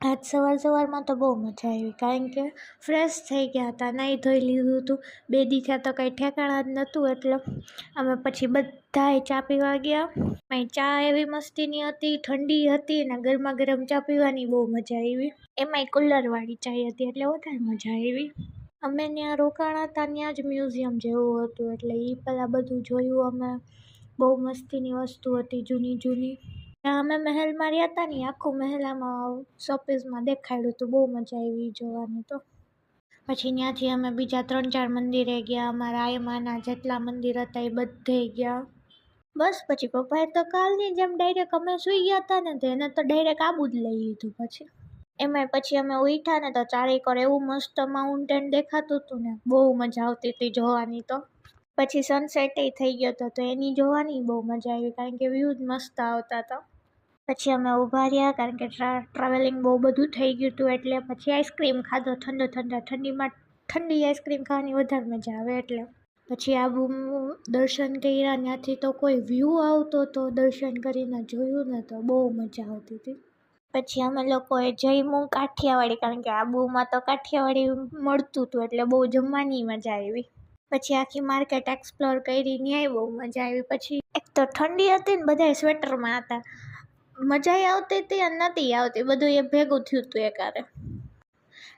આજ સવારમાં તો બહુ મજા આવી, કારણ કે ફ્રેશ થઈ ગયા હતા, નાહી ધોઈ લીધું હતું. 2 દિવસથી તો કંઈ ઠેકાણા જ નહોતું, એટલે અમે પછી બધાએ ચા પીવા ગયા. અહીં ચા એવી મસ્તીની હતી, ઠંડી હતી અને ગરમા ગરમ ચા પીવાની બહુ મજા આવી. એમાંય કુલરવાળી ચાય હતી એટલે વધારે મજા આવી. અમે ત્યાં રોકાણા હતા, ત્યાં જ મ્યુઝિયમ જેવું હતું, એટલે એ પહેલાં બધું જોયું અમે. બહુ મસ્તીની વસ્તુ હતી, જૂની જૂની. ત્યાં અમે મહેલમાં રહ્યા હતા ને, આખું મહેલામાં શોપીસમાં દેખાડ્યું હતું. બહુ મજા આવી જોવાની. તો પછી ત્યાંથી અમે બીજા 3-4 મંદિરે ગયા. અમારા આયમાના જેટલા મંદિર હતા એ બધે ગયા. બસ પછી પપ્પાએ તો કાલની જેમ ડાયરેક્ટ અમે સૂઈ ગયા હતા ને, તો એને તો ડાયરેક્ટ આબુ જ લઈ લીધું. એમાંય પછી અમે ઉઠ્યા ને તો ચારેકોર એવું મસ્ત માઉન્ટેન દેખાતું હતું ને, બહુ મજા આવતી હતી જોવાની. તો પછી સનસેટ થઈ ગયો હતો, તો એની જોવાની બહુ મજા આવી, કારણ કે વ્યૂ જ મસ્ત આવતા હતા. પછી અમે ઊભા રહ્યા, કારણ કે ટ્રાવેલિંગ બહુ બધું થઈ ગયું હતું. એટલે પછી આઈસ્ક્રીમ ખાધો, ઠંડીમાં ઠંડી આઈસ્ક્રીમ ખાવાની વધારે મજા આવે. એટલે પછી આબુ દર્શન કર્યા. ત્યાંથી તો કોઈ વ્યૂ આવતો હતો, દર્શન કરીને જોયું ને તો બહુ મજા આવતી હતી. પછી અમે લોકોએ જમ્યું કાઠિયાવાડી, કારણ કે આબુમાં તો કાઠિયાવાડી મળતું હતું, એટલે બહુ જમવાની મજા આવી. પછી આખી માર્કેટ એક્સપ્લોર કરી, ત્યાંય બહુ મજા આવી. પછી એક તો ઠંડી હતી ને, બધા સ્વેટરમાં હતા. મજા આવતી હતી અને નથી આવતી, બધું એ ભેગું થયું હતું એકારે.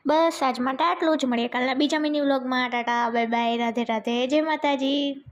બસ આજ માટે આટલું જ. મળીએ કાલના બીજા મિની વ્લોગમાં. ટાટા, બાય બાય, રાધે રાધે, જય માતાજી.